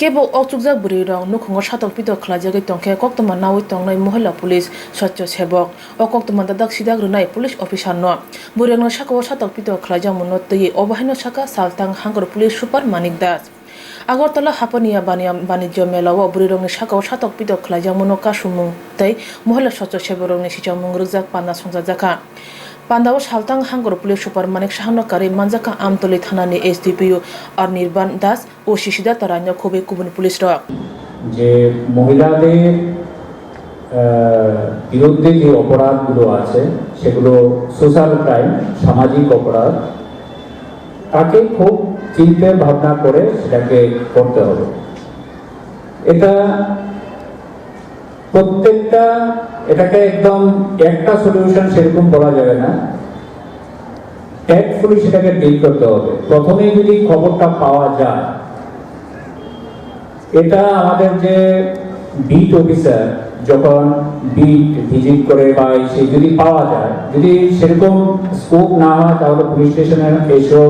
Kebo oktukjak burirong nukhungo satok pito khlajagoi tongkhe koktoma nawi tongnai mohila police swachho sebok o koktoma dadak sidak runai police officer no burirong sakao satok pito khlajak muno tei obahaino saka saltang hangor police super Manik Das Agartala Hapania Banijya Melao burirong sakao satok pito khlajak muno kasumung tei mohila swachho seborong ni sichangmung rujak panna songjak Pandao Saltang Hangor Police Super Manik Sahano Kari Manjaka Amtoli Thanani SDPO আর নির্বাণ দাস ও শিশিদা তারান্য খুবই কুবন police rock যে মহিলাদের বিরুদ্ধে যে অপরাধগুলো আছে সেগুলো social crime সামাজিক অপরাধ তাকে খুব চিন্তা ভাবনা করে সেটাকে করতে হবে এটা প্রত্যেকটা এটাকে একদম একটা সলিউশন সেরকম বলা যাবে না ট্যাক্টফুলি সেটাকে ডিল করতে হবে প্রথমে যদি খবরটা পাওয়া যায় এটা আমাদের যে বিট অফিসার যখন বিট ভিজিট করে বা সে যদি পাওয়া যায় যদি সেরকম স্কোপ না হয় তাহলে পুলিশ স্টেশনে এসেও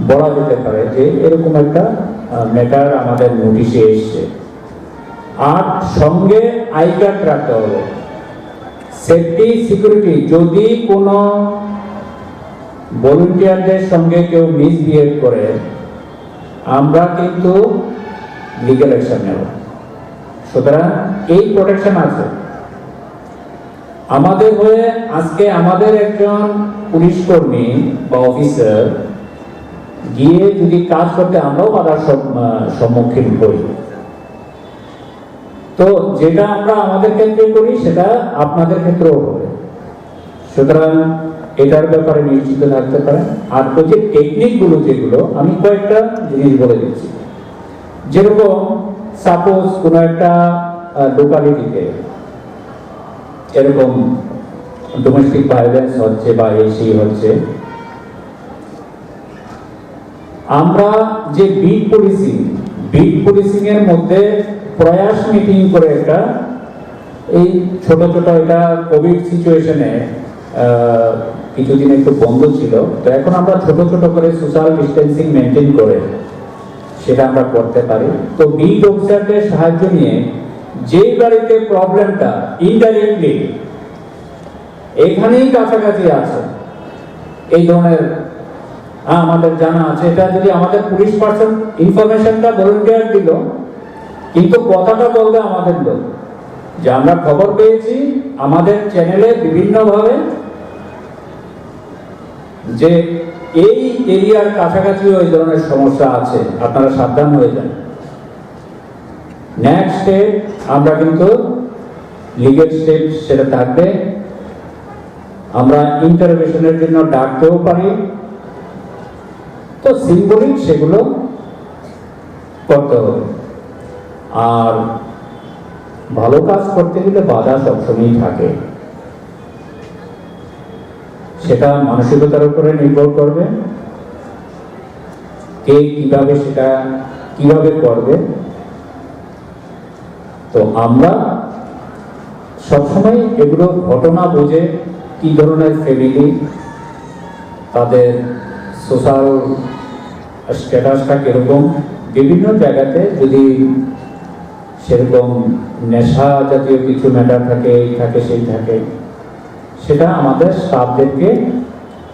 বলা যেতে পারে যে এরকম একটা ম্যাটার আমাদের নোটিশে এসছে আর সঙ্গে আই কার্ড রাখতে হবে সেফটি সিকিউরিটি যদি কোনো ভলান্টিয়ারদের সঙ্গে কেউ মিসবিহেভ করে আমরা কিন্তু লিগ্যাল অ্যাকশন নেব সুতরাং এই প্রোটেকশন আছে আমাদের হয়ে আজকে আমাদের একজন পুলিশ কর্মী বা অফিসার গিয়ে যদি কাজ করতে আমরাও বাধার সম্মুখীন করি তো যেটা আমরা আমাদের ক্ষেত্রে করি সেটা আপনাদের ক্ষেত্রেও হবে সুতরাং এটার ব্যাপারে নিশ্চিত থাকতে পারেন আর যে টেকনিকগুলো যেগুলো আমি কয়েকটা জিনিস বলে দিচ্ছি যেরকম সাপোজ কোনো একটা লোকালিটিতে এরকম ডোমেস্টিক ভায়োলেন্স হচ্ছে বা এই হচ্ছে আমরা যে বিট পুলিশিং এর মধ্যে প্রয়াস মিটিং করে একটা এই ছোট ছোট এটা কোভিড সিচুয়েশনে কিছুদিন একটু বন্ধ ছিল তো এখন আমরা ছোট ছোট করে সোশ্যাল ডিস্টেন্সিং মেনটেন করে সেটা আমরা করতে পারি তো বিট অফিসারদের সাহায্য নিয়ে যে বাড়িতে প্রবলেমটা ইনডাইরেক্টলি এখানেই কাছাকাছি আছে এই ধরনের আমাদের জানা আছে এটা যদি আমাদের পুলিশ পার্সন ইনফরমেশনটা ভলান্টিয়ার দিল কিন্তু কথাটা বলবে আমাদের লোক যে আমরা খবর পেয়েছি আমাদের চ্যানেলে বিভিন্নভাবে যে এই এরিয়ার কাছাকাছি ওই ধরনের সমস্যা আছে আপনারা সাবধান হয়ে যান নেক্সট স্টেপ আমরা কিন্তু লিগ্যাল স্টেপ সেটা থাকবে আমরা ইন্টারভেনশনের জন্য ডাকতেও পারি তো সিম্বলিক সেগুলো করতে হবে আর ভালো কাজ করতে গেলে বাধা সবসময়ই থাকে সেটা মানসিকতার উপরে নির্ভর করবে কে কিভাবে সেটা কিভাবে করবে তো আমরা সবসময় এগুলো ঘটনা বুঝে কি ধরনের ফ্যামিলি তাদের সোশ্যাল স্ট্যাটাসটা কিরকম বিভিন্ন জায়গাতে যদি সেরকম নেশা জাতীয় কিছু ম্যাটার থাকে সেটা আমাদের স্টাফদেরকে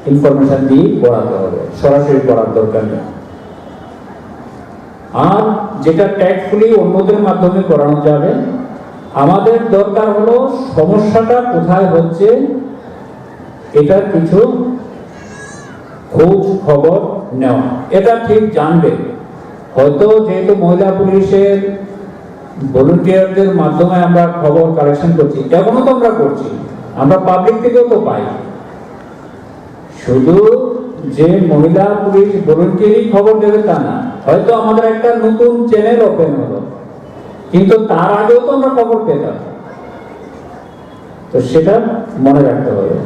ইনফরমেশন দিয়ে করাতে হবে সরাসরি করার দরকার নেই আর যেটা ট্যাক্টফুলি অন্যদের মাধ্যমে করানো যাবে আমাদের দরকার হলো সমস্যাটা কোথায় হচ্ছে এটার কিছু খোঁজ খবর নেওয়া এটা ঠিক জানবে হয়তো যেহেতু মহিলা পুলিশের ভলান্টিয়ারদের মাধ্যমে আমরা খবর কালেকশন করছি এখনো তো আমরা করছি আমরা পাবলিক থেকেও তো পাই শুধু যে মহিলা পুলিশ ভলান্টিয়ারই খবর দেবে তা না হয়তো আমাদের একটা নতুন চ্যানেল ওপেন হলো কিন্তু তার আগেও তো আমরা খবর পেতাম তো সেটা মনে রাখতে হবে